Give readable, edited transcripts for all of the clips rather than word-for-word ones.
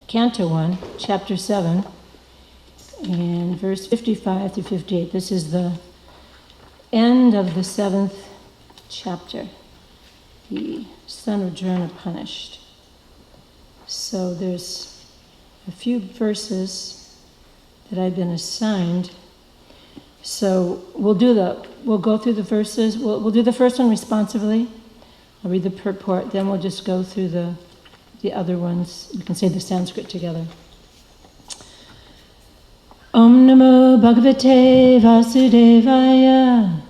Canto 1, Chapter 7, and verse 55 through 58. This is the end of the 7th chapter, the son of Drona punished. So there's a few verses that I've been assigned. So we'll go through the verses. We'll do the first one responsively. I'll read the purport, then we'll just go through the other ones. We can say the Sanskrit together. Om Namo Bhagavate Vasudevaya.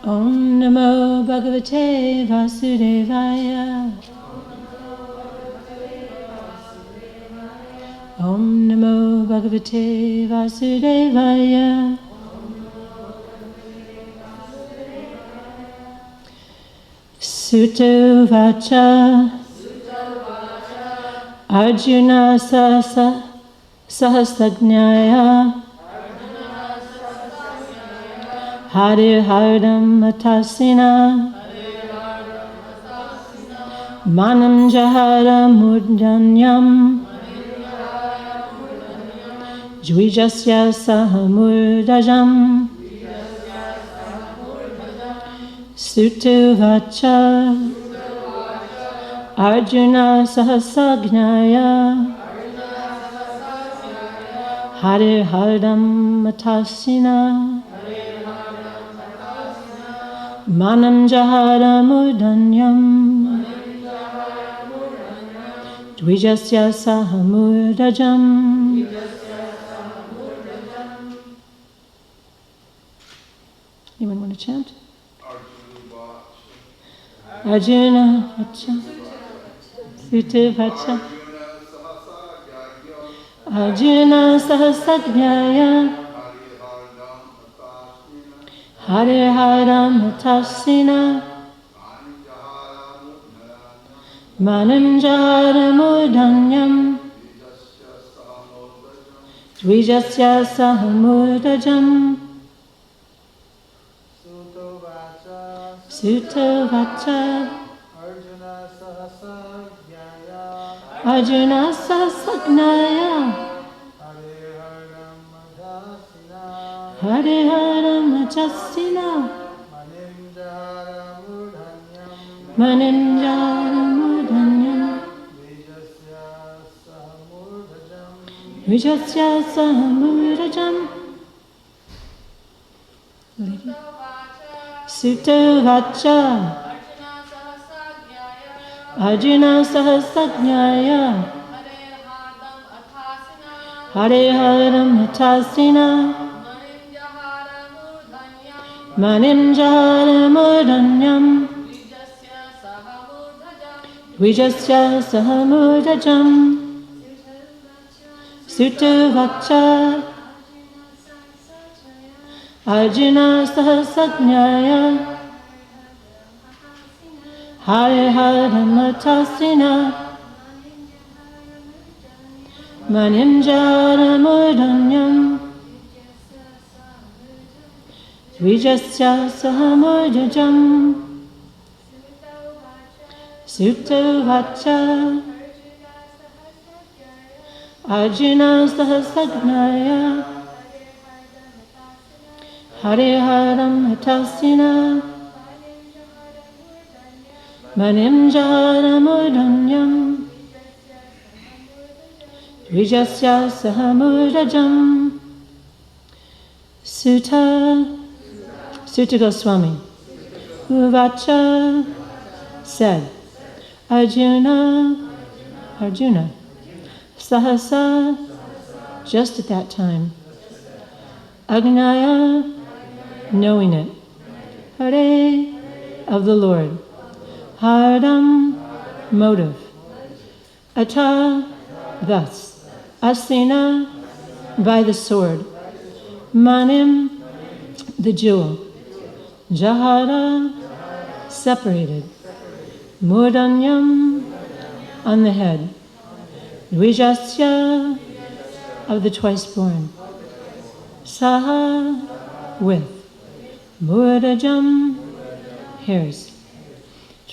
Om Namo Bhagavate Vasudevaya. Om Namo Bhagavate Vasudevaya. Sutta Vacha Arjuna Sahasajnaya Harir Hardam Matasina Manam Jahara Murdanyam Jwijasya Sahamurdajam Sutta Vacha Arjuna Sahasajnaya Harir Hardam Matasina Manam Jahara Murdanyam Dvijasya Sahamurdajam. Anyone want to chant? Arjuna Vacha Sutta Vacha Arjuna Sahasajnaya Harir Hardam Matasina Manam Jahara Murdanyam Dvijasya Sahamurdajam. Sutta Vacha Arjuna Sahasajnaya Harir Hardam Matasina Manim Jahara Murdanyam Dvijasya Sahamurdajam. Sutta Vacha Arjuna Sahasajnaya Harir Hardam Matasina Manim Jahara Murdanyam Dvijasya Sahamurdajam. Sutta Vacha Arjuna Sahasajnaya Harir Hardam Matasina Manim Jahara Murdanyam Dvijasya Sahamurdajam. Sutta Vacha Arjuna Sahasajnaya Harir Hardam Matasina Manim Jahara Murdanyam Dvijasya Sahamurdajam. Sutta Goswami Vacha said Arjuna Sahasa, just at that time, Agnaya, knowing it, Hare, of the Lord, Hardam, motive, Ata, thus, Asina, by the sword, Manim, the jewel, Jahara, separated, Murdanyam, on the head, Dvijasya, of the twice born, Saha, with, Murdajam, hairs,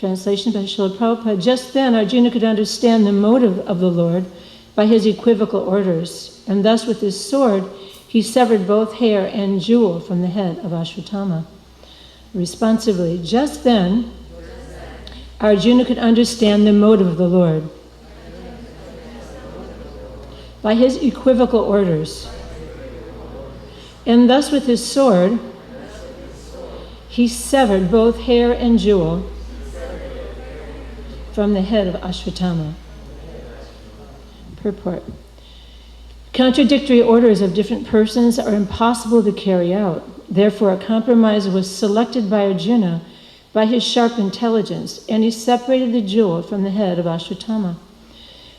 Translation by Srila Prabhupada. Just then Arjuna could understand the motive of the Lord by his equivocal orders, and thus with his sword he severed both hair and jewel from the head of Ashwatthama. Responsively, just then Arjuna could understand the motive of the Lord by his equivocal orders, and thus with his sword he severed both hair and jewel from the head of Ashwatthama. Purport. Contradictory orders of different persons are impossible to carry out. Therefore, a compromise was selected by Arjuna by his sharp intelligence, and he separated the jewel from the head of Ashwatthama.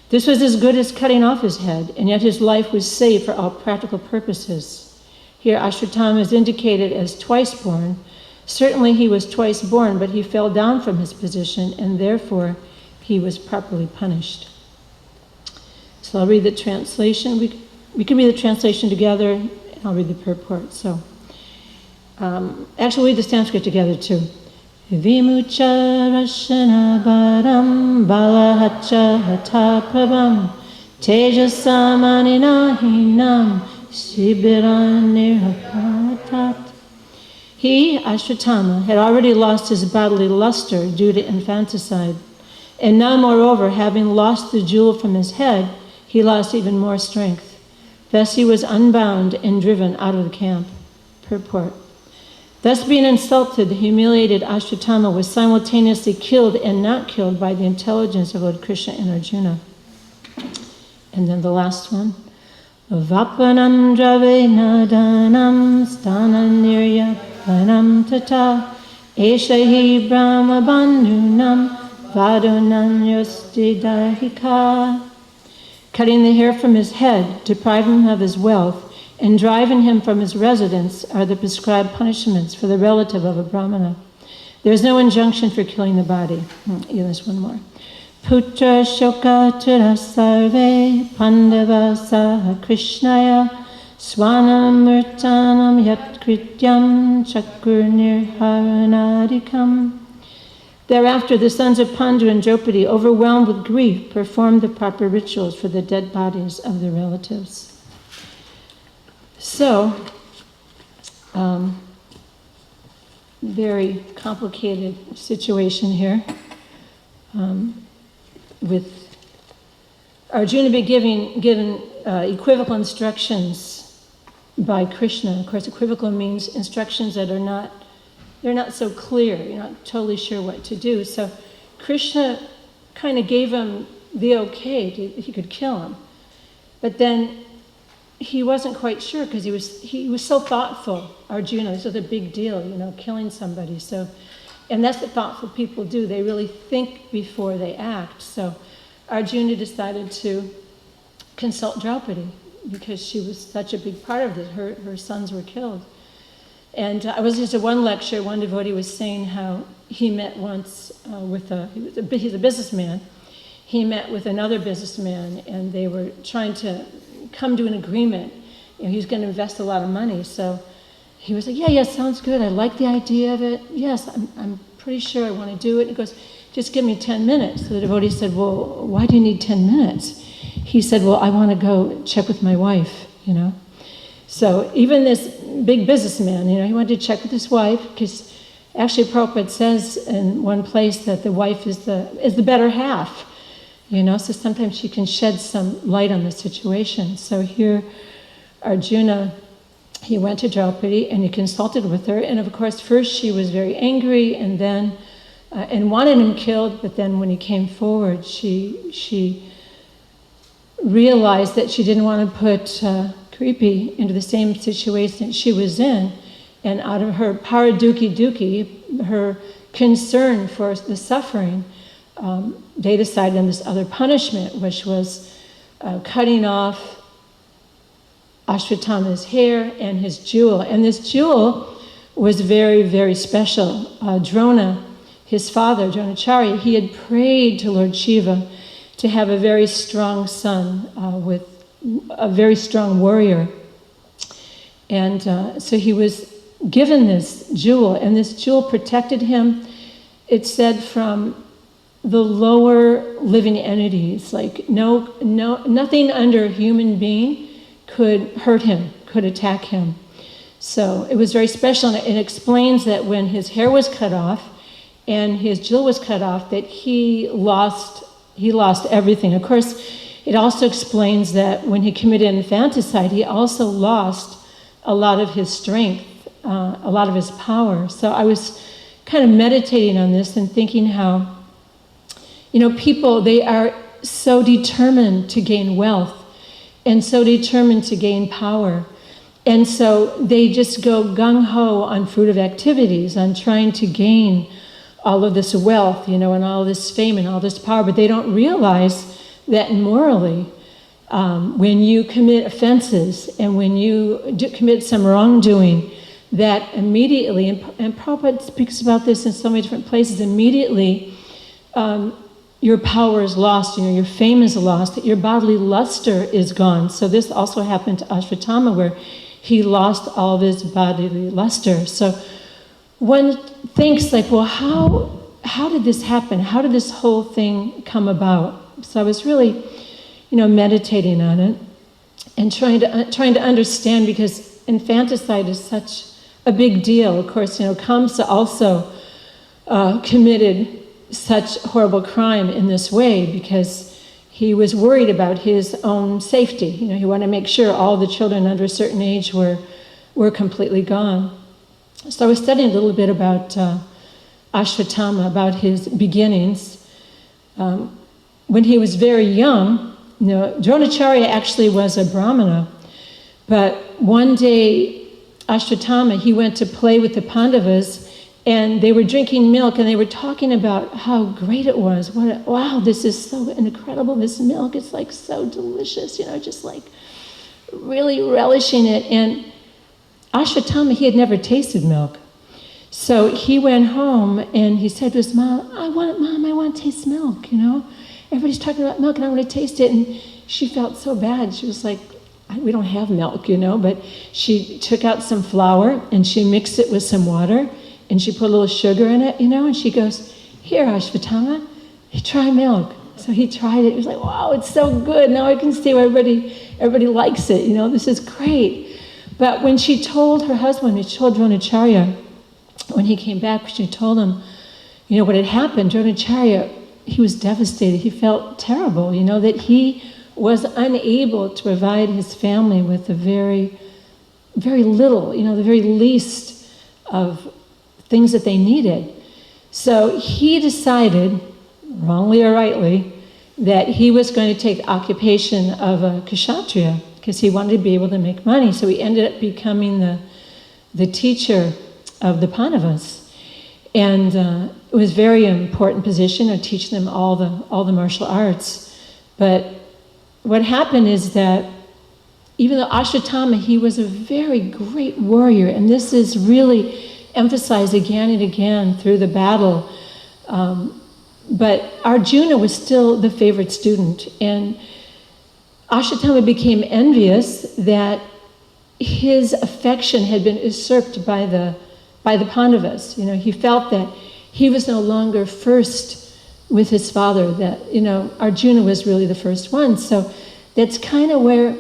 This was as good as cutting off his head, and yet his life was saved for all practical purposes. Here, Ashwatthama is indicated as twice born. Certainly he was twice born, but he fell down from his position, and therefore he was properly punished. So I'll read the translation. We can read the translation together, and I'll read the purport. So, actually, we'll read the Sanskrit together too. Vimucha rashana baram balahacha hataprabam tejasamaninahinam shibiran nirhapatat. He, Ashwatthama, had already lost his bodily luster due to infanticide, and now, moreover, having lost the jewel from his head, he lost even more strength. Thus he was unbound and driven out of the camp. Purport. Thus being insulted, the humiliated Ashwatthama was simultaneously killed and not killed by the intelligence of Lord Krishna and Arjuna. And then the last one. Vapanam dravena danam stananiryapanam tata eshahi brahma bandhunam vadunam yosti dahika. Cutting the hair from his head, depriving him of his wealth, and driving him from his residence are the prescribed punishments for the relative of a brahmana. There is no injunction for killing the body. There's one more. Putra shoka tura sarve pandava saha krishnaya swanam murtanam yat krityam chakur nirharanadikam. Thereafter, the sons of Pandu and Draupadi, overwhelmed with grief, performed the proper rituals for the dead bodies of their relatives. So, very complicated situation here, with Arjuna being given equivocal instructions by Krishna. Of course, equivocal means instructions that they're not so clear. You're not totally sure what to do. So Krishna kind of gave him the okay, he could kill him. But then he wasn't quite sure because he was so thoughtful, Arjuna. This was a big deal, killing somebody. So, and that's what thoughtful people do. They really think before they act. So Arjuna decided to consult Draupadi because she was such a big part of it. Her sons were killed. And I was just at one lecture, one devotee was saying how he met once he's a businessman. He met with another businessman, and they were trying to come to an agreement. He was going to invest a lot of money. So he was like, yeah, sounds good. I like the idea of it. Yes, I'm pretty sure I want to do it. He goes, just give me 10 minutes. So the devotee said, well, why do you need 10 minutes? He said, well, I want to go check with my wife, So even this big businessman, he wanted to check with his wife, because actually Prabhupada says in one place that the wife is the better half, so sometimes she can shed some light on the situation. So here Arjuna, he went to Draupadi and he consulted with her, and of course first she was very angry and then and wanted him killed, but then when he came forward she realized that she didn't want to put Kripi into the same situation she was in, and out of her paraduki, her concern for the suffering, they decided on this other punishment, which was cutting off Ashwatthama's hair and his jewel. And this jewel was very, very special. Drona, his father, Dronacharya, he had prayed to Lord Shiva to have a very strong son with a very strong warrior. And so he was given this jewel, and this jewel protected him. it said from the lower living entities, like nothing under a human being could hurt him, could attack him. So it was very special, and it explains that when his hair was cut off and his jewel was cut off, that he lost everything. Of course, it also explains that when he committed infanticide, he also lost a lot of his strength, a lot of his power. So I was kind of meditating on this and thinking how, people, they are so determined to gain wealth and so determined to gain power. And so they just go gung-ho on fruitive activities, on trying to gain all of this wealth, and all this fame and all this power, but they don't realize that morally, when you commit offenses and when you commit some wrongdoing, that immediately, and Prabhupada speaks about this in so many different places, immediately your power is lost, your fame is lost, that your bodily luster is gone. So this also happened to Ashwatthama, where he lost all of his bodily luster. So one thinks like, well, how did this happen? How did this whole thing come about? So I was really, meditating on it and trying to understand, because infanticide is such a big deal. Of course, Kamsa also committed such horrible crime in this way because he was worried about his own safety. He wanted to make sure all the children under a certain age were completely gone. So I was studying a little bit about Ashwatthama, about his beginnings. When he was very young, Dronacharya actually was a Brahmana, but one day Ashwatthama, he went to play with the Pandavas, and they were drinking milk, and they were talking about how great it was. Wow, this is so incredible, this milk is like so delicious, just like really relishing it. And Ashwatthama, he had never tasted milk. So he went home and he said to his mom, I want to taste milk, Everybody's talking about milk and I want to taste it. And she felt so bad. She was like, we don't have milk, but she took out some flour and she mixed it with some water and she put a little sugar in it, and she goes, here, Ashwatthama, try milk. So he tried it. He was like, wow, it's so good. Now I can see why everybody likes it. This is great. But when she told her husband, she told Dronacharya, when he came back, she told him, what had happened. Dronacharya, he was devastated. He felt terrible, that he was unable to provide his family with the very, very little, the very least of things that they needed. So he decided, wrongly or rightly, that he was going to take the occupation of a kshatriya because he wanted to be able to make money. So he ended up becoming the teacher of the Pandavas. And it was a very important position of teaching them all the martial arts. But what happened is that even though Ashwatthama, he was a very great warrior, and this is really emphasized again and again through the battle, but Arjuna was still the favorite student, and Ashwatthama became envious that his affection had been usurped by the Pandavas. He felt that he was no longer first with his father, that, Arjuna was really the first one. So that's kind of where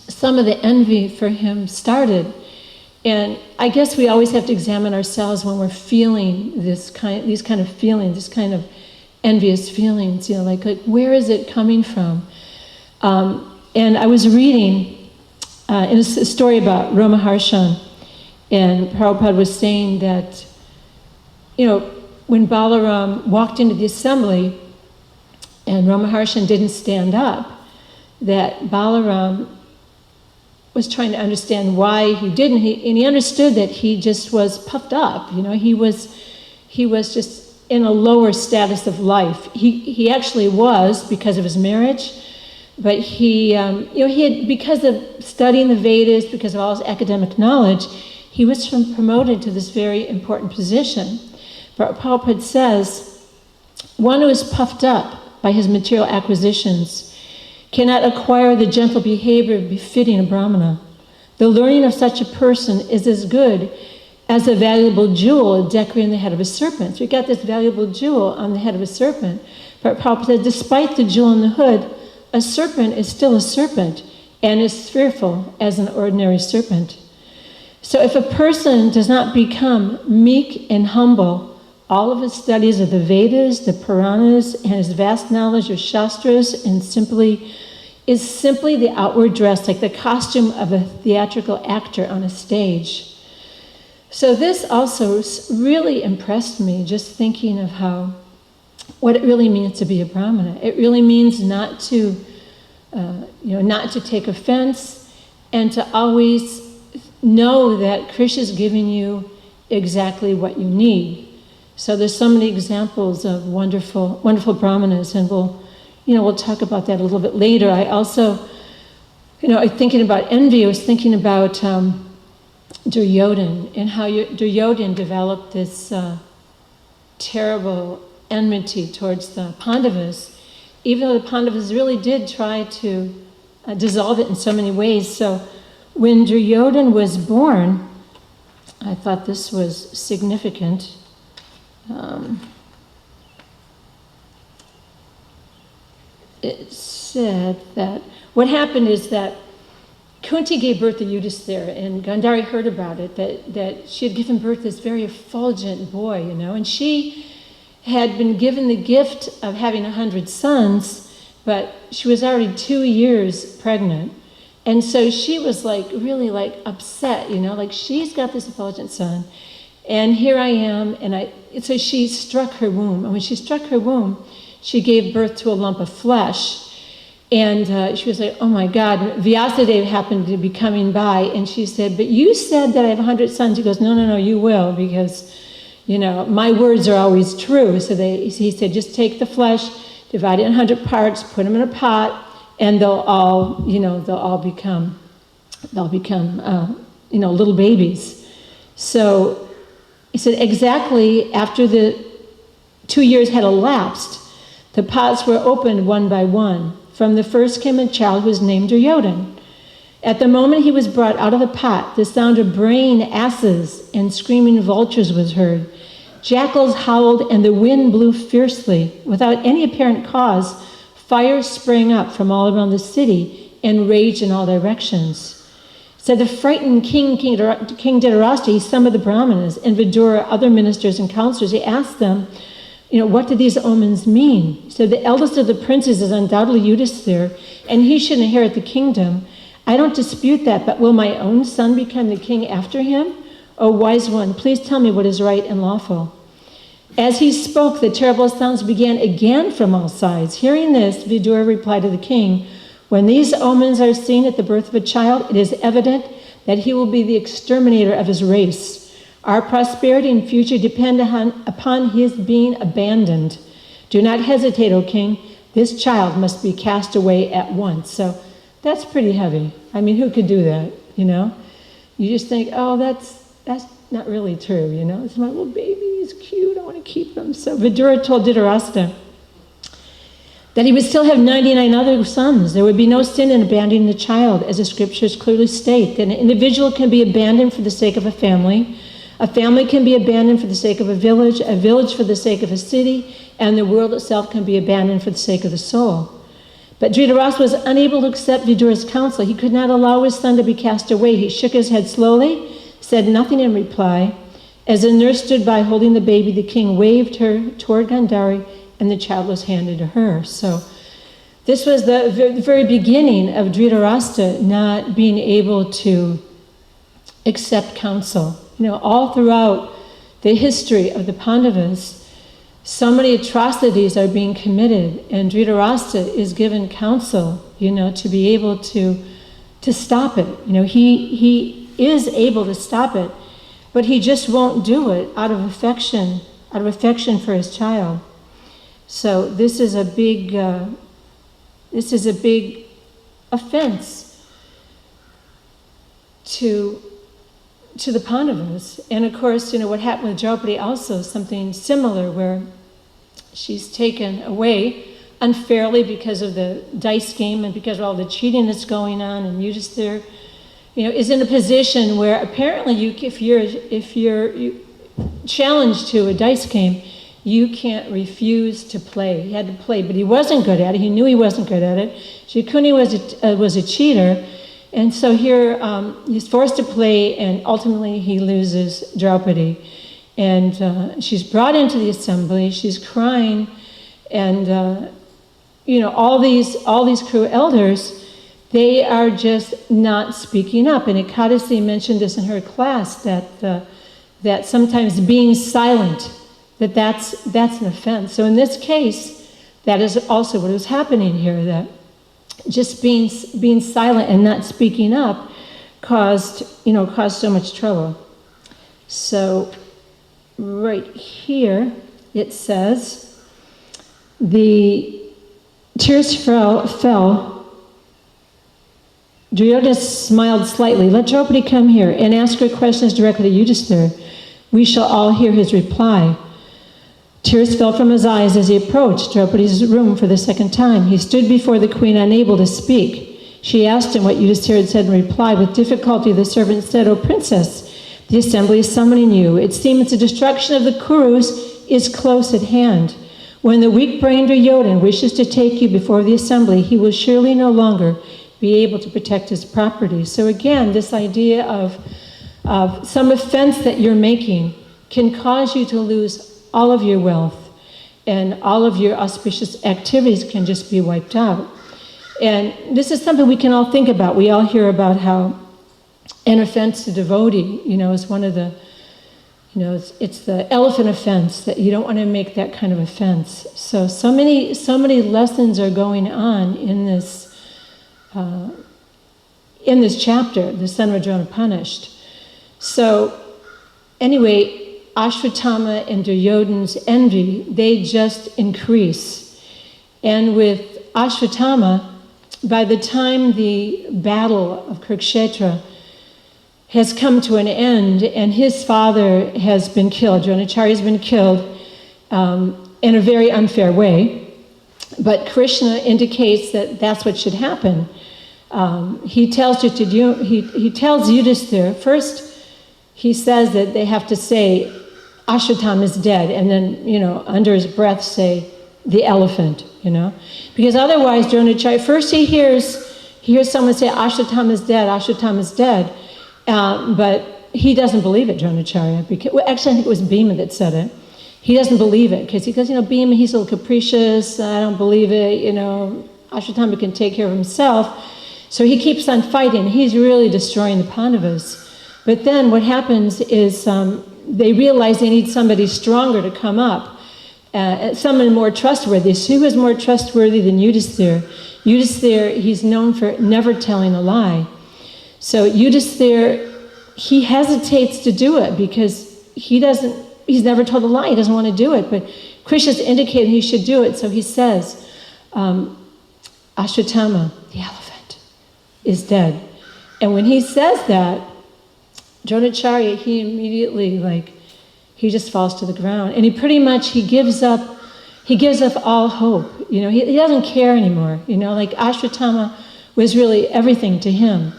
some of the envy for him started. And I guess we always have to examine ourselves when we're feeling these kind of feelings, this kind of envious feelings, like where is it coming from? And I was reading in a story about Ramaharshan, and Prabhupada was saying that, when Balaram walked into the assembly and Ramaharshan didn't stand up, that Balaram was trying to understand why he didn't. And he understood that he just was puffed up. He was just in a lower status of life. He actually was because of his marriage, but he had, because of studying the Vedas, because of all his academic knowledge, he was promoted to this very important position. But Prabhupada says, one who is puffed up by his material acquisitions cannot acquire the gentle behavior befitting a Brahmana. The learning of such a person is as good as a valuable jewel decorating the head of a serpent. So you got this valuable jewel on the head of a serpent. But Prabhupada said, despite the jewel in the hood, a serpent is still a serpent and is fearful as an ordinary serpent. So if a person does not become meek and humble, all of his studies of the Vedas, the Puranas, and his vast knowledge of Shastras is simply the outward dress, like the costume of a theatrical actor on a stage. So this also really impressed me, just thinking of what it really means to be a Brahmana. It really means not to take offense, and to always know that Krishna is giving you exactly what you need. So there's so many examples of wonderful, wonderful Brahmanas, and we'll talk about that a little bit later. I also, thinking about envy, I was thinking about Duryodhan, and how Duryodhan developed this terrible enmity towards the Pandavas, even though the Pandavas really did try to dissolve it in so many ways. So when Duryodhan was born, I thought this was significant. It said that what happened is that Kunti gave birth to Yudhisthira, and Gandhari heard about it, that she had given birth to this very effulgent boy, and she had been given the gift of having 100 sons, but she was already 2 years pregnant. And so she was really upset, she's got this effulgent son, and here I am, so she struck her womb. And when she struck her womb, she gave birth to a lump of flesh. And she was like, oh my God. Vyasadeva happened to be coming by, and she said, but you said that I have 100 sons. He goes, no, you will, because, my words are always true. So he said, just take the flesh, divide it in 100 parts, put them in a pot, and they'll all become little babies. So he said, exactly after the 2 years had elapsed, the pots were opened one by one. From the first came a child who was named Duryodhan. At the moment he was brought out of the pot, the sound of braying asses and screaming vultures was heard. Jackals howled and the wind blew fiercely. Without any apparent cause, fire sprang up from all around the city and raged in all directions. So the frightened King Dhritarashtra, he summoned the Brahmanas and Vidura, other ministers and counselors. He asked them, what do these omens mean? So the eldest of the princes is undoubtedly Yudhisthira, and he should inherit the kingdom. I don't dispute that, but will my own son become the king after him? O wise one, please tell me what is right and lawful. As he spoke, the terrible sounds began again from all sides. Hearing this, Vidura replied to the king, when these omens are seen at the birth of a child, it is evident that he will be the exterminator of his race. Our prosperity and future depend upon his being abandoned. Do not hesitate, O king. This child must be cast away at once. So that's pretty heavy. I mean, who could do that, You just think, oh, that's not really true, It's my little baby, he's cute, I want to keep him. So Vidura told Dhritarashtra that he would still have 99 other sons. There would be no sin in abandoning the child, as the scriptures clearly state, that an individual can be abandoned for the sake of a family can be abandoned for the sake of a village for the sake of a city, and the world itself can be abandoned for the sake of the soul. But Dhritarashtra was unable to accept Vidura's counsel. He could not allow his son to be cast away. He shook his head slowly, said nothing in reply. As a nurse stood by holding the baby, the king waved her toward Gandhari, and the child was handed to her. So this was the very beginning of Dhritarashtra not being able to accept counsel. All throughout the history of the Pandavas, so many atrocities are being committed, and Dhritarashtra is given counsel, to be able to stop it. He is able to stop it, but he just won't do it out of affection for his child. So this is a big offense to the Pandavas. And of course, what happened with Draupadi also, something similar, where she's taken away unfairly because of the dice game and because of all the cheating that's going on, and Yudhisthira is in a position where apparently if you're challenged to a dice game, you can't refuse to play. He had to play, but he wasn't good at it. He knew he wasn't good at it. Shikuni was a cheater, and so here he's forced to play, and ultimately he loses Draupadi. And she's brought into the assembly. She's crying, and all these crew elders, they are just not speaking up. And Ekadasi mentioned this in her class that sometimes being silent, that's an offense. So in this case, that is also what was happening here. That just being silent and not speaking up caused so much trouble. So right here it says the tears fell. Duryodhana smiled slightly. Let Draupadi come here and ask her questions directly to Yudhisthira. We shall all hear his reply. Tears fell from his eyes as he approached Draupadi's room for the second time. He stood before the queen, unable to speak. She asked him what Yudhisthira had said in reply. With difficulty, the servant said, "O princess, the assembly is summoning you. It seems the destruction of the Kurus is close at hand. When the weak-brained Duryodhana wishes to take you before the assembly, he will surely no longer be able to protect his property." So again, this idea of some offense that you're making can cause you to lose all of your wealth, and all of your auspicious activities can just be wiped out. And this is something we can all think about. We all hear about how an offense to devotee, is one of the, it's the elephant offense, that you don't want to make that kind of offense. So many lessons are going on in this chapter, the son of Drona punished. So anyway, Ashwatthama and Duryodhana's envy, they just increase. And with Ashwatthama, by the time the battle of Kurukshetra has come to an end and his father has been killed, Dronacharya has been killed in a very unfair way, but Krishna indicates that that's what should happen. He tells Yudhisthira, first he says that they have to say, Ashwatthama is dead, and then, under his breath say, the elephant, Because otherwise, Dronacharya, first he hears someone say, Ashwatthama is dead, Ashwatthama is dead, but he doesn't believe it, Dronacharya. Actually, I think it was Bhima that said it. He doesn't believe it, because he goes, Bhima, he's a little capricious, I don't believe it, Ashwatthama can take care of himself. So he keeps on fighting. He's really destroying the Pandavas. But then what happens is they realize they need somebody stronger to come up, someone more trustworthy. So who is more trustworthy than Yudhisthira? Yudhisthira, he's known for never telling a lie. So Yudhisthira, he hesitates to do it because he's never told a lie. He doesn't want to do it. But Krishna's indicated he should do it. So he says, Ashwatthama, the elephant, is dead. And when he says that, Dronacharya, he immediately, he just falls to the ground. And he gives up all hope. He doesn't care anymore. Ashwatthama was really everything to him.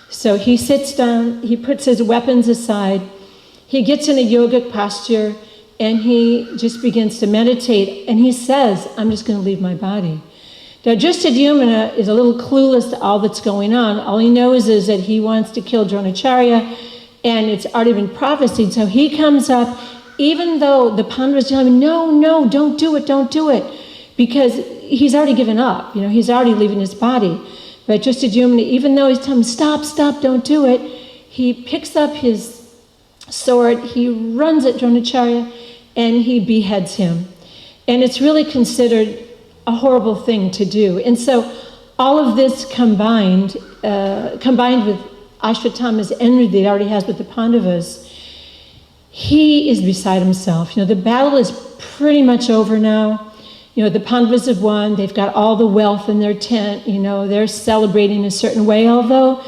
So he sits down, he puts his weapons aside, he gets in a yogic posture, and he just begins to meditate. And he says, I'm just going to leave my body. Now, Drishtadyumna is a little clueless to all that's going on. All he knows is that he wants to kill Dronacharya, and it's already been prophesied. So he comes up, even though the Pandavas tell him, no, don't do it, because he's already given up. He's already leaving his body. But Drishtadyumna, even though he's telling him, stop, don't do it, he picks up his sword, he runs at Dronacharya, and he beheads him. And it's really considered a horrible thing to do. And so all of this combined with Ashwatthama's envy that he already has with the Pandavas, he is beside himself. The battle is pretty much over now. The Pandavas have won. They've got all the wealth in their tent. They're celebrating a certain way, although,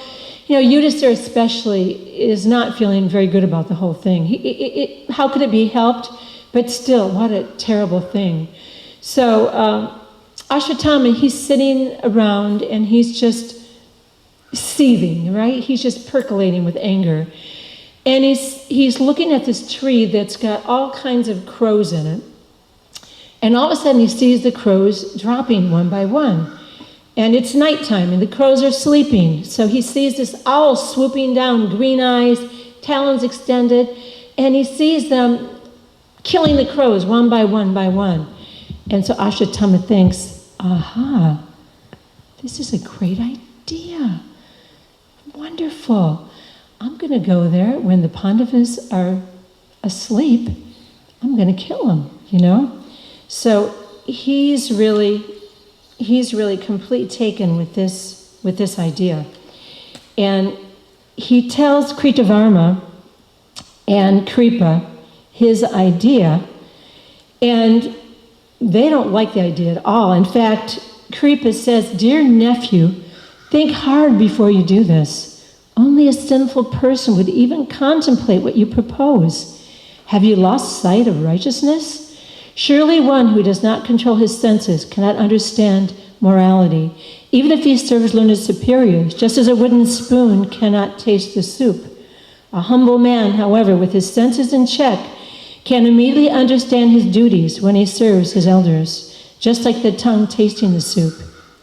Yudhisthira especially is not feeling very good about the whole thing. How could it be helped? But still, what a terrible thing. So Ashwatthama, he's sitting around and he's just seething, right? He's just percolating with anger. And he's looking at this tree that's got all kinds of crows in it. And all of a sudden he sees the crows dropping one by one. And it's nighttime and the crows are sleeping. So he sees this owl swooping down, green eyes, talons extended, and he sees them killing the crows one by one by one. And so Ashwatthama thinks, aha, this is a great idea. Wonderful. I'm going to go there when the Pandavas are asleep. I'm going to kill them, you know? So he's really completely taken with this idea. And he tells Kritavarma and Kripa his idea, and they don't like the idea at all. In fact, Kripa says, "Dear nephew, think hard before you do this. Only a sinful person would even contemplate what you propose. Have you lost sight of righteousness? Surely one who does not control his senses cannot understand morality, even if he serves learned superiors, just as a wooden spoon cannot taste the soup. A humble man, however, with his senses in check, can immediately understand his duties when he serves his elders, just like the tongue tasting the soup.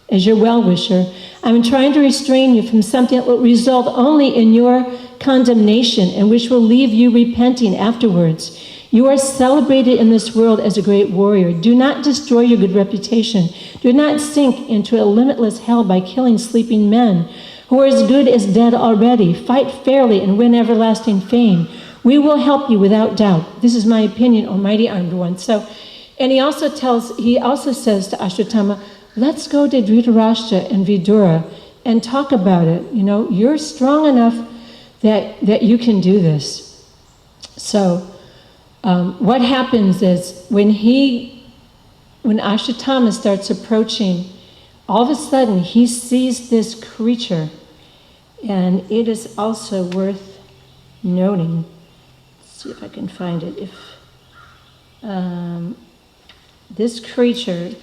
As your well-wisher, I'm trying to restrain you from something that will result only in your condemnation and which will leave you repenting afterwards. You are celebrated in this world as a great warrior. Do not destroy your good reputation. Do not sink into a limitless hell by killing sleeping men who are as good as dead already. Fight fairly and win everlasting fame. We will help you without doubt. This is my opinion, O mighty armed one." So, and he also says to Ashwatthama, let's go to Dhritarashtra and Vidura and talk about it. You know, you're strong enough that you can do this. So, what happens is when Ashwatthama starts approaching, all of a sudden he sees this creature, and it is also worth noting. Let's see if I can find it. If this creature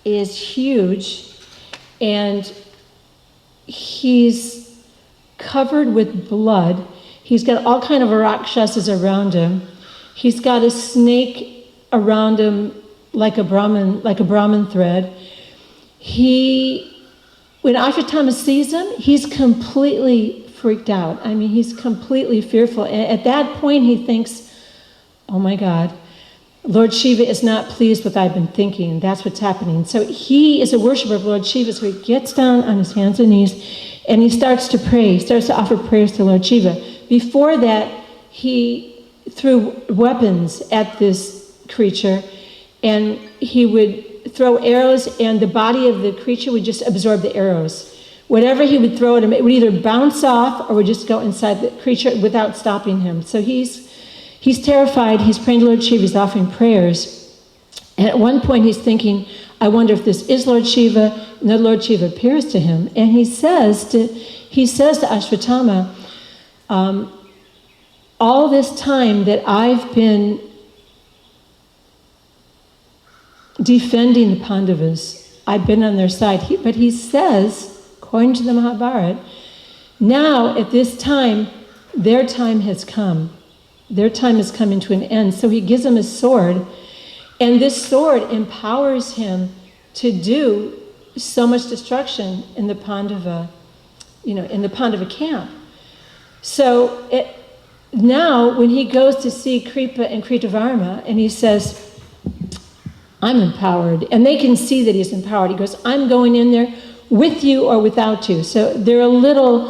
is huge, and he's covered with blood. He's got all kind of rakshasas around him. He's got a snake around him like a Brahmin thread. When Ashwatthama sees him, he's completely freaked out. I mean, he's completely fearful. And at that point, he thinks, oh my God, Lord Shiva is not pleased with what I've been thinking. That's what's happening. So he is a worshiper of Lord Shiva, so he gets down on his hands and knees, and he starts to pray. He starts to offer prayers to Lord Shiva. Before that, he threw weapons at this creature, and he would throw arrows, and the body of the creature would just absorb the arrows. Whatever he would throw at him, it would either bounce off or would just go inside the creature without stopping him. So he's terrified. He's praying to Lord Shiva. He's offering prayers. And at one point he's thinking, I wonder if this is Lord Shiva. And the Lord Shiva appears to him. And he says to Ashwatthama, all this time that I've been defending the Pandavas, I've been on their side. But he says, according to the Mahabharata, now at this time, their time has come. Their time is coming to an end. So he gives him a sword, and this sword empowers him to do so much destruction in the Pandava, in the Pandava camp. So now when he goes to see Kripa and Kritavarma, and he says, I'm empowered, and they can see that he's empowered. He goes, I'm going in there with you or without you. So they're a little,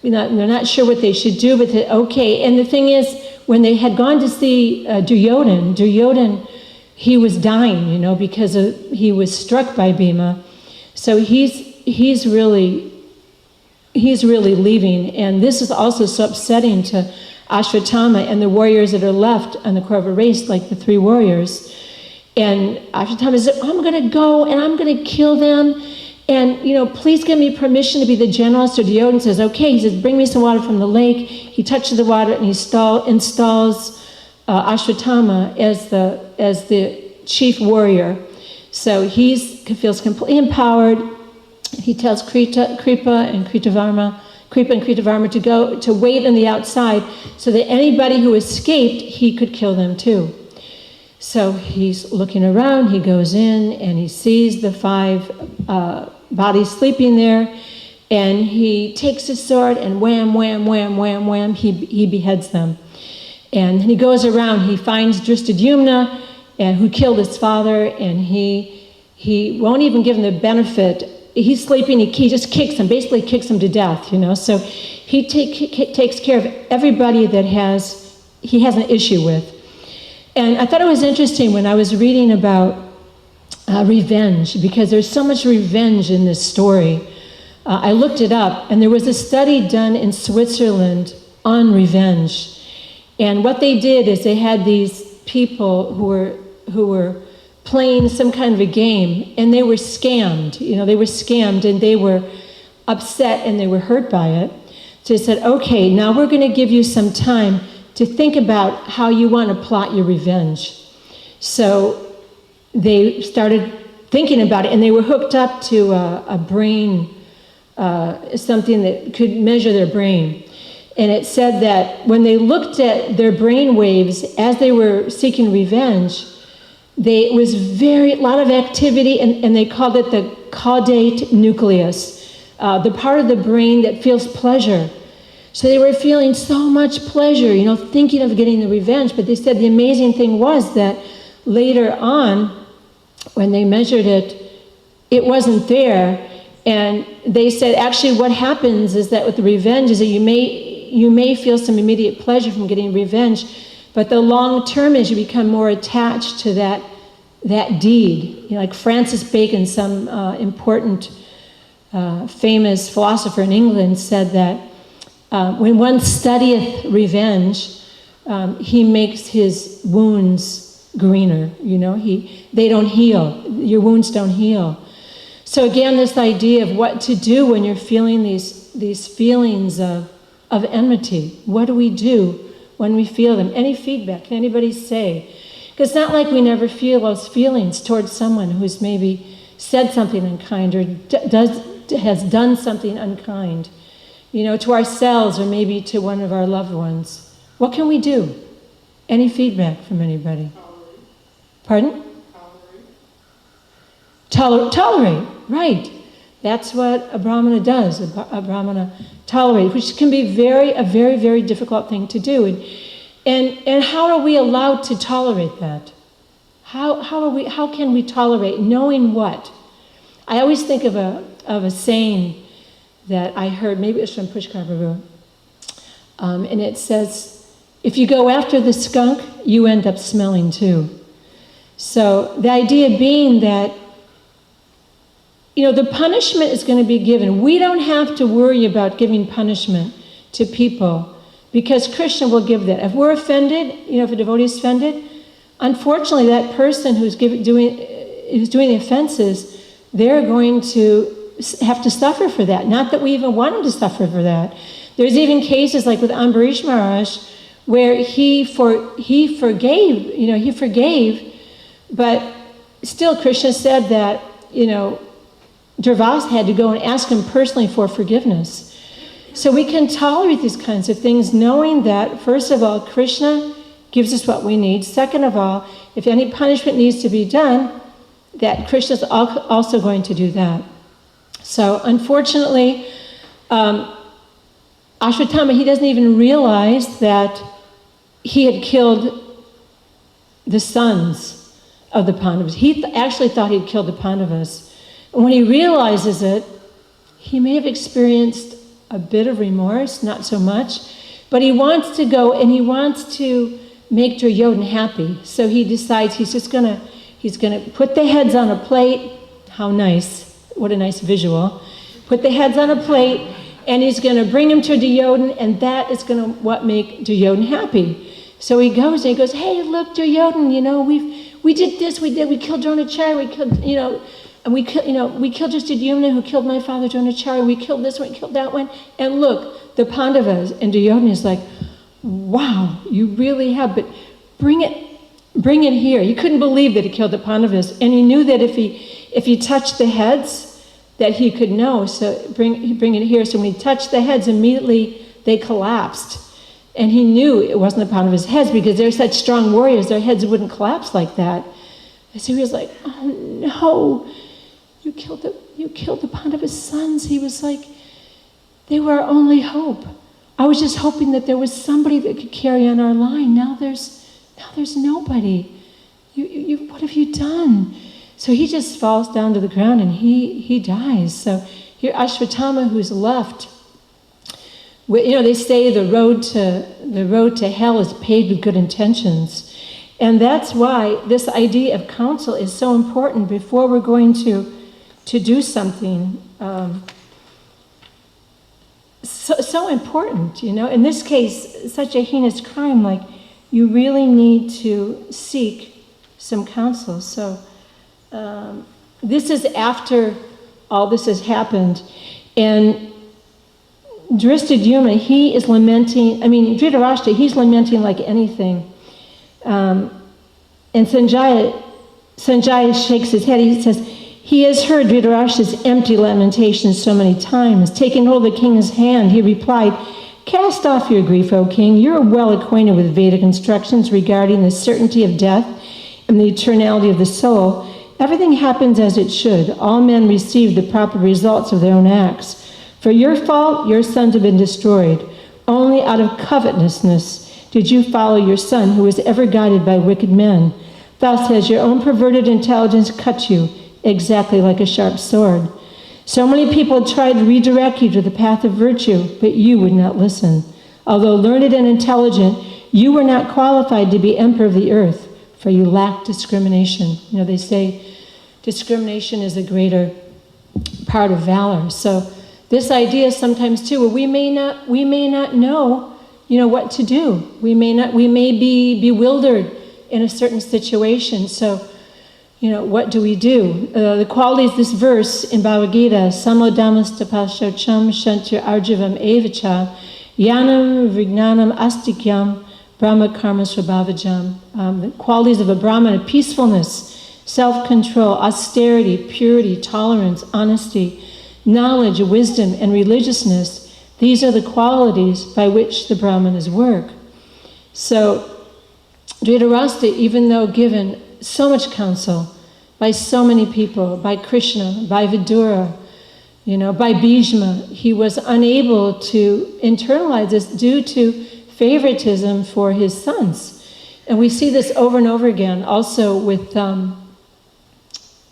they're not sure what they should do, but okay. And the thing is, when they had gone to see Duryodhan, he was dying, because he was struck by Bhima. So he's really leaving. And this is also so upsetting to Ashwatthama and the warriors that are left on the Kaurava race, like the 3 warriors. And Ashwatthama says, I'm going to go and I'm going to kill them. And, please give me permission to be the general. So Duryodhan says, okay. He says, bring me some water from the lake. He touches the water and he installs Ashwatthama as the chief warrior. So he feels completely empowered. he tells Kripa and Kritavarma to go to wait on the outside so that anybody who escaped, he could kill them too. So he's looking around, he goes in, and he sees the 5 bodies sleeping there, and he takes his sword and wham, wham, wham, wham, wham, he beheads them. And he goes around, he finds Drishtadyumna, and who killed his father, and he won't even give him the benefit. He's sleeping, he just kicks him, basically kicks him to death, So he takes care of everybody that he has an issue with. And I thought it was interesting when I was reading about revenge, because there's so much revenge in this story. I looked it up, and there was a study done in Switzerland on revenge. And what they did is they had these people who were playing some kind of a game, and they were scammed. They were scammed, and they were upset, and they were hurt by it. So they said, okay, now we're going to give you some time to think about how you want to plot your revenge. So they started thinking about it, and they were hooked up to a brain, something that could measure their brain. And it said that when they looked at their brain waves as they were seeking revenge, it was a lot of activity, and they called it the caudate nucleus, the part of the brain that feels pleasure. So they were feeling so much pleasure, thinking of getting the revenge. But they said the amazing thing was that later on, when they measured it, it wasn't there. And they said, actually, what happens is that with the revenge is that you may feel some immediate pleasure from getting revenge, but the long term is you become more attached to that deed. Like Francis Bacon, some important famous philosopher in England, said that when one studieth revenge, he makes his wounds greener. They don't heal. Your wounds don't heal. So again, this idea of what to do when you're feeling these feelings of enmity. What do we do when we feel them? Any feedback? Can anybody say? Because it's not like we never feel those feelings towards someone who's maybe said something unkind or has done something unkind, to ourselves or maybe to one of our loved ones. What can we do? Any feedback from anybody? Pardon? Tolerate, right. That's what a Brahmana does. A Brahmana tolerates, which can be a very, very difficult thing to do. And how are we allowed to tolerate that? How can we tolerate knowing what? I always think of a saying that I heard, maybe it was from Pushkar Prabhu, and it says, if you go after the skunk, you end up smelling too. So the idea being that the punishment is going to be given. We don't have to worry about giving punishment to people because Krishna will give that. If we're offended, if a devotee is offended, unfortunately that person who's doing the offenses, they're going to have to suffer for that. Not that we even want them to suffer for that. There's even cases like with Ambarish Maharaj where he forgave, but still Krishna said that, Durvasa had to go and ask him personally for forgiveness. So we can tolerate these kinds of things knowing that, first of all, Krishna gives us what we need. Second of all, if any punishment needs to be done, that Krishna is also going to do that. So unfortunately, Ashwatthama, he doesn't even realize that he had killed the sons of the Pandavas. He actually thought he'd killed the Pandavas. And when he realizes it, he may have experienced a bit of remorse, not so much, but he wants to go and he wants to make Duryodhana happy. So he decides he's gonna put the heads on a plate. How nice. What a nice visual. Put the heads on a plate, and he's gonna bring them to Duryodhana, and that is gonna make Duryodhana happy. So he goes and he goes, hey, look, Duryodhana, we did this, we killed Dronacharya, we killed, and we killed Drishtadyumna who killed my father Dronacharya, we killed this one, we killed that one, and look, the Pandavas. And Duryodhana is like, wow, you really have, but bring it here. He couldn't believe that he killed the Pandavas, and he knew that if he touched the heads, that he could know. So bring it here. So when he touched the heads, immediately they collapsed. And he knew it wasn't upon his heads because they're such strong warriors, their heads wouldn't collapse like that. And so he was like, oh no, you killed the Pandava's sons. He was like, they were our only hope. I was just hoping that there was somebody that could carry on our line. Now there's nobody. You what have you done? So he just falls down to the ground and he dies. So here Ashwatthama, who's left, they say the road to hell is paved with good intentions. And that's why this idea of counsel is so important before we're going to do something. So important, In this case, such a heinous crime, like you really need to seek some counsel. So this is after all this has happened. And Dhristadyumna, he is lamenting, Dhritarashtra, he's lamenting like anything. And Sanjaya shakes his head. He says, he has heard Dhritarashtra's empty lamentations so many times. Taking hold of the king's hand, he replied, cast off your grief, O king. You're well acquainted with Vedic instructions regarding the certainty of death and the eternality of the soul. Everything happens as it should. All men receive the proper results of their own acts. For your fault, your sons have been destroyed. Only out of covetousness did you follow your son, who was ever guided by wicked men. Thus has your own perverted intelligence cut you, exactly like a sharp sword. So many people tried to redirect you to the path of virtue, but you would not listen. Although learned and intelligent, you were not qualified to be emperor of the earth, for you lacked discrimination. They say discrimination is a greater part of valor. So this idea sometimes too, where we may not know, what to do. We may be bewildered in a certain situation. So, what do we do? The qualities, this verse in Bhagavad Gita, samodamastapashocham shantir arjavam evacha yanam vignanam astikyam brahma karma svabhavajam. The qualities of a Brahmana: peacefulness, self-control, austerity, purity, tolerance, honesty, knowledge, wisdom, and religiousness. These are the qualities by which the Brahmanas work. So Dhritarashtra, even though given so much counsel by so many people, by Krishna, by Vidura, by Bhishma, he was unable to internalize this due to favoritism for his sons. And we see this over and over again also with,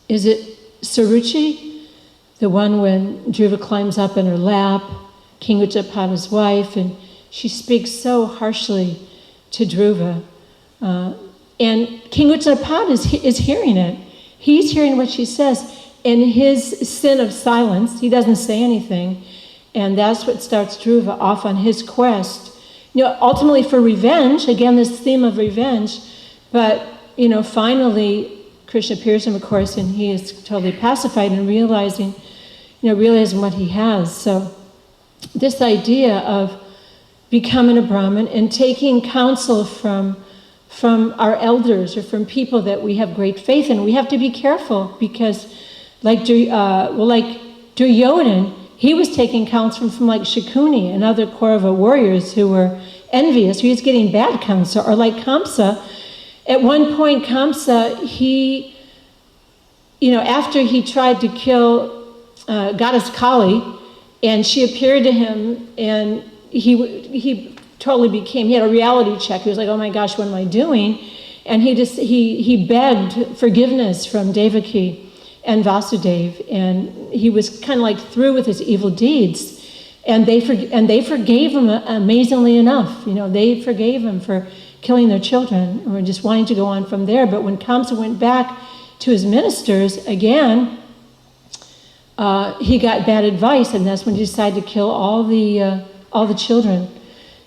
is it Saruchi? The one when Dhruva climbs up in her lap, King Uttarapada's wife, and she speaks so harshly to Dhruva. And King Uttarapada is hearing it. He's hearing what she says. In his sin of silence, he doesn't say anything. And that's what starts Dhruva off on his quest. Ultimately for revenge, again, this theme of revenge. But, finally, Krishna appears to him, of course, and he is totally pacified and realizing what he has. So this idea of becoming a Brahmin and taking counsel from our elders or from people that we have great faith in, we have to be careful because like Duryodhana, he was taking counsel from like Shakuni and other Kaurava warriors who were envious. He was getting bad counsel. Or like Kamsa. At one point, Kamsa, he, after he tried to kill Goddess Kali, and she appeared to him, and he totally he had a reality check. He was like, oh my gosh, what am I doing? And he begged forgiveness from Devaki and Vasudev, and he was kind of like through with his evil deeds. And they forgave him amazingly enough. They forgave him for killing their children or just wanting to go on from there. But when Kamsa went back to his ministers again, he got bad advice, and that's when he decided to kill all the children.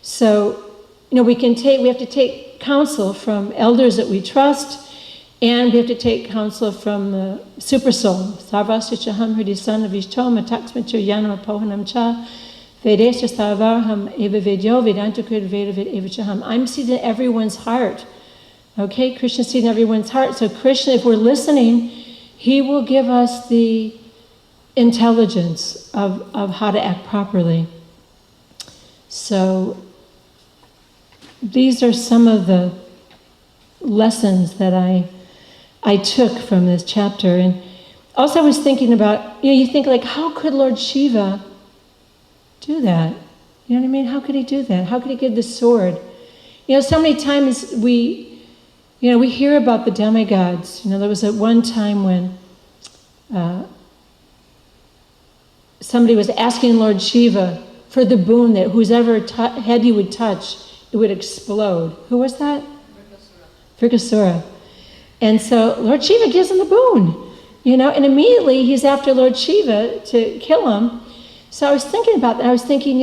So, we have to take counsel from elders that we trust, and we have to take counsel from the super soul. Sarvasya hridisana vishto mataksmicho yanama pohanam cha vedesya sarvarham eva vedyo vedantakrid vedavid evachaham. I'm seated in everyone's heart. Okay, Krishna's seated in everyone's heart. So Krishna, if we're listening, he will give us the intelligence of how to act properly. So these are some of the lessons that I took from this chapter. And also I was thinking about, you think like, how could Lord Shiva do that? You know what I mean? How could he do that? How could he give the sword? So many times we hear about the demigods. There was at one time when somebody was asking Lord Shiva for the boon that whoever head he would touch, it would explode. Who was that? Vrikasura. And so Lord Shiva gives him the boon, and immediately he's after Lord Shiva to kill him. So I was thinking about that. I was thinking,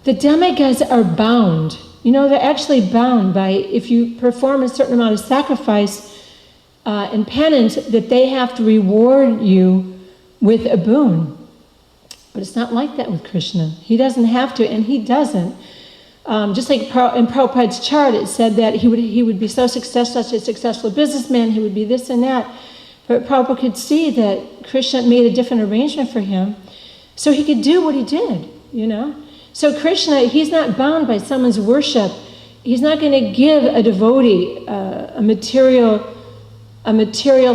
the demigods are bound. They're actually bound by, if you perform a certain amount of sacrifice and penance, that they have to reward you with a boon. But it's not like that with Krishna. He doesn't have to, and he doesn't. Just like in Prabhupada's chart, it said that he would be so successful, such a successful businessman, he would be this and that. But Prabhupada could see that Krishna made a different arrangement for him, so he could do what he did, So Krishna, he's not bound by someone's worship. He's not going to give a devotee a material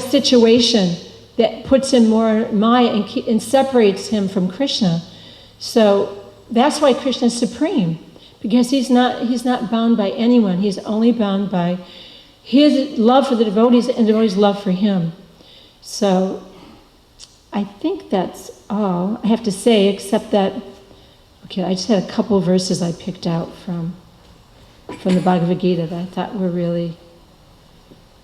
situation that puts him more Maya and separates him from Krishna. So that's why Krishna is supreme, because he's not bound by anyone. He's only bound by his love for the devotees and the devotees' love for him. So I think that's all I have to say, except that, okay, I just had a couple of verses I picked out from the Bhagavad Gita that I thought were really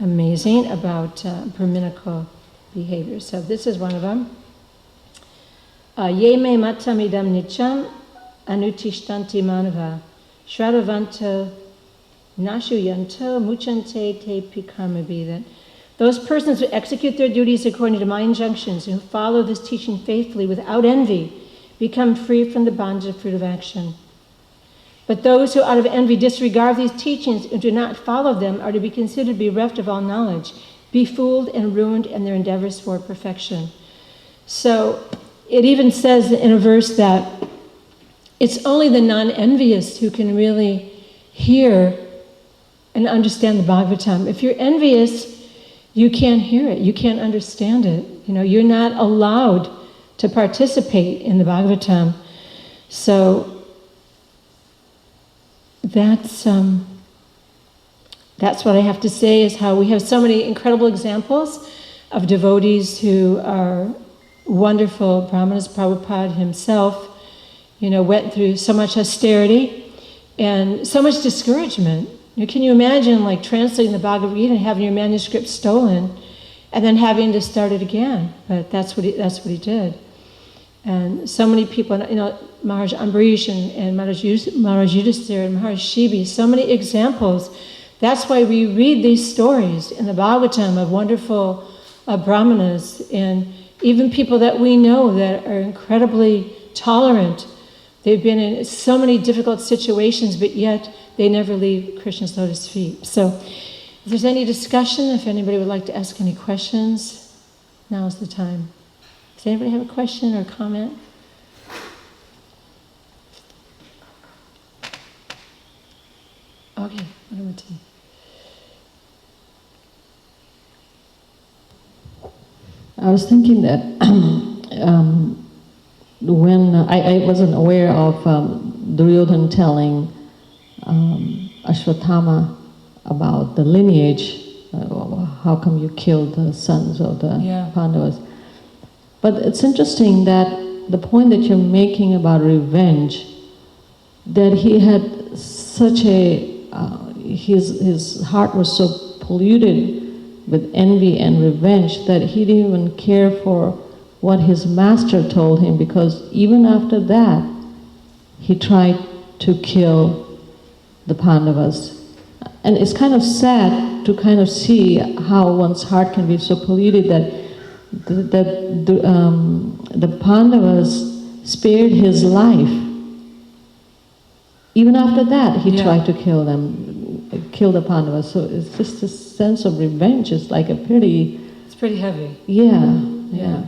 amazing about Brahminical behavior. So this is one of them. Ye me matamidam nicham anutishtanti manava shraddhavanto nashuyanto muchante te pikarmabi. That those persons who execute their duties according to my injunctions and who follow this teaching faithfully without envy become free from the bondage of fruit of action. But those who out of envy disregard these teachings and do not follow them are to be considered bereft of all knowledge, befooled and ruined in their endeavors for perfection. So it even says in a verse that it's only the non-envious who can really hear and understand the Bhagavatam. If you're envious, you can't hear it, you can't understand it. You're not allowed to participate in the Bhagavatam. So that's what I have to say, is how we have so many incredible examples of devotees who are wonderful. Brahmanas. Prabhupada himself, went through so much austerity and so much discouragement. Can you imagine translating the Bhagavad Gita and having your manuscript stolen and then having to start it again? But that's what he did. And so many people, Maharaj Ambarish and Maharaj Yudhisthira and Maharaj Shibi, so many examples. That's why we read these stories in the Bhagavatam of wonderful brahmanas and even people that we know that are incredibly tolerant. They've been in so many difficult situations, but yet they never leave Krishna's lotus feet. So if there's any discussion, if anybody would like to ask any questions, now's the time. Does anybody have a question or comment? Okay, Madhumati. I was thinking that when I wasn't aware of Duryodhana telling Ashwatthama about the lineage, how come you killed the sons of the Pandavas. But it's interesting that the point that you're making about revenge, that he had such his heart was so polluted with envy and revenge that he didn't even care for what his master told him, because even after that, he tried to kill the Pandavas. And it's kind of sad to kind of see how one's heart can be so polluted that the Pandavas spared his life. Even after that, he tried to kill them, kill the Pandavas. So it's just a sense of revenge. It's like a pretty... It's pretty heavy. Yeah.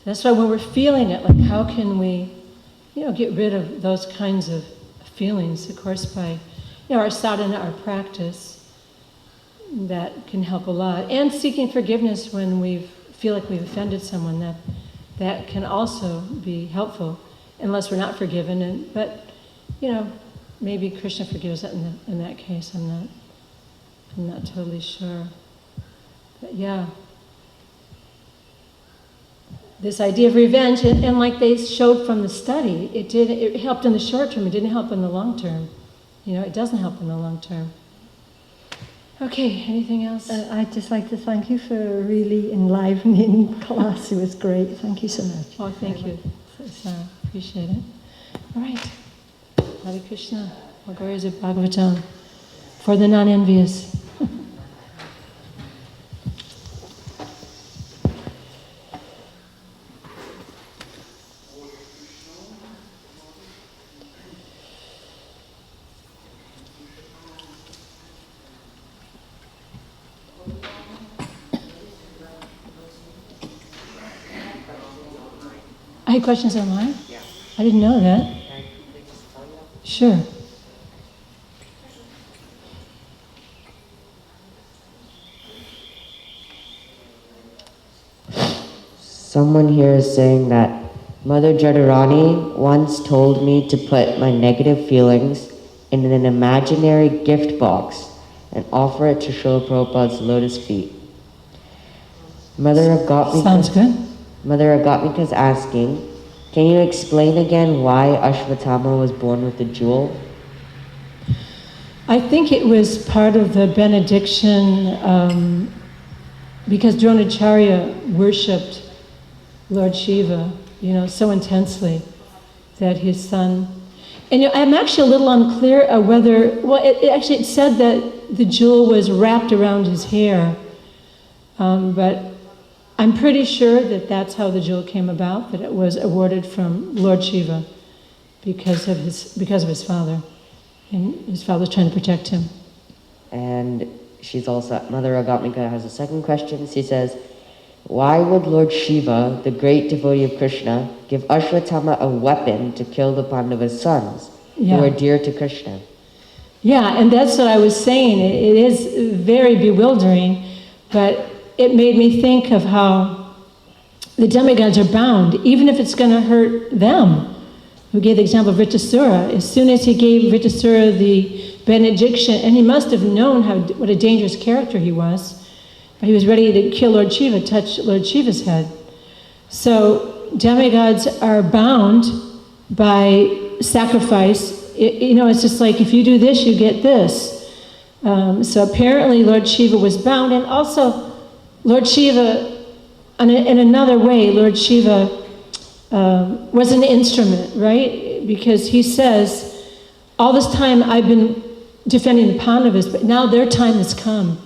That's why when we're feeling it, like how can we, get rid of those kinds of feelings? Of course, by, our sadhana, our practice, that can help a lot. And seeking forgiveness when we feel like we've offended someone, that can also be helpful, unless we're not forgiven. But, maybe Krishna forgives it in that case. I'm not totally sure. But yeah. This idea of revenge, and like they showed from the study, it helped in the short term, it didn't help in the long term. It doesn't help in the long term. Okay, anything else? I'd just like to thank you for a really enlivening class. It was great. Thank you so much. Oh, thank you, Sarah. Appreciate it. All right. Hare Krishna. All glories of Bhagavatam for the non-envious. I had questions online? Yeah. I didn't know that. Sure. Someone here is saying that Mother Jadharani once told me to put my negative feelings in an imaginary gift box and offer it to Srila Prabhupada's lotus feet. Sounds good. Mother Agatmika is asking, can you explain again why Ashwatthama was born with a jewel? I think it was part of the benediction because Dronacharya worshipped Lord Shiva, so intensely that his son... And I'm actually a little unclear whether... Well, it said that the jewel was wrapped around his hair, but I'm pretty sure that that's how the jewel came about, that it was awarded from Lord Shiva because of his father. And his father was trying to protect him. And she's also... Mother Agatmika has a second question. She says, why would Lord Shiva, the great devotee of Krishna, give Ashwatthama a weapon to kill the Pandavas' sons, who are dear to Krishna? Yeah, and that's what I was saying. It is very bewildering, but it made me think of how the demigods are bound, even if it's going to hurt them. We gave the example of Vritrasura. As soon as he gave Vritrasura the benediction, and he must have known what a dangerous character he was, but he was ready to kill Lord Shiva, touch Lord Shiva's head. So demigods are bound by sacrifice. It's just like, if you do this, you get this. So apparently Lord Shiva was bound, and also Lord Shiva, in another way, Lord Shiva was an instrument, right? Because he says, all this time I've been defending the Pandavas, but now their time has come.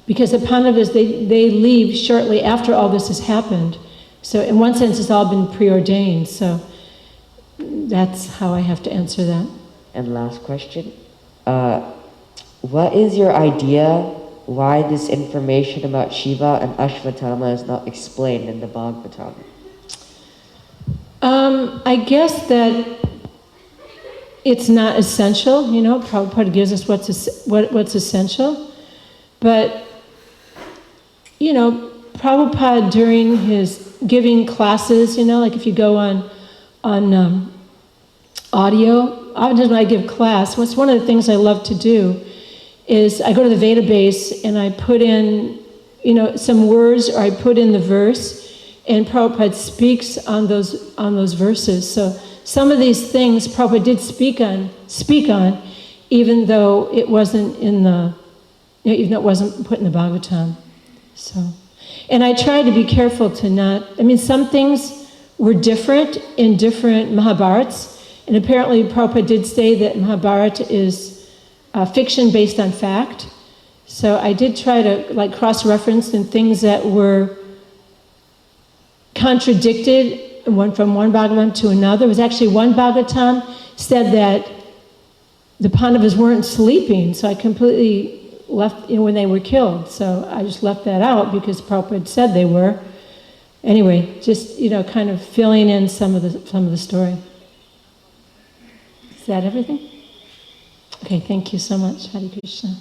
Because the Pandavas, they leave shortly after all this has happened. So in one sense, it's all been preordained. So that's how I have to answer that. And last question. What is your idea why this information about Shiva and Ashwatthama is not explained in the Bhagavatam? I guess that it's not essential. Prabhupada gives us what's essential. But Prabhupada, during his giving classes, like if you go on audio, often when I give class, one of the things I love to do is I go to the Veda base and I put in, some words, or I put in the verse, and Prabhupada speaks on those verses. So some of these things Prabhupada did speak on, even though it wasn't even though it wasn't put in the Bhagavatam. So, and I try to be careful to not, some things were different in different Mahabharats, and apparently Prabhupada did say that Mahabharata is fiction based on fact. So I did try to cross-reference in things that were contradicted from one Bhagavatam to another. There was actually one Bhagavatam said that the Pandavas weren't sleeping, so I completely left when they were killed. So I just left that out because Prabhupada said they were. Anyway, just, kind of filling in some of the story. Is that everything? Okay, thank you so much. Hare Krishna.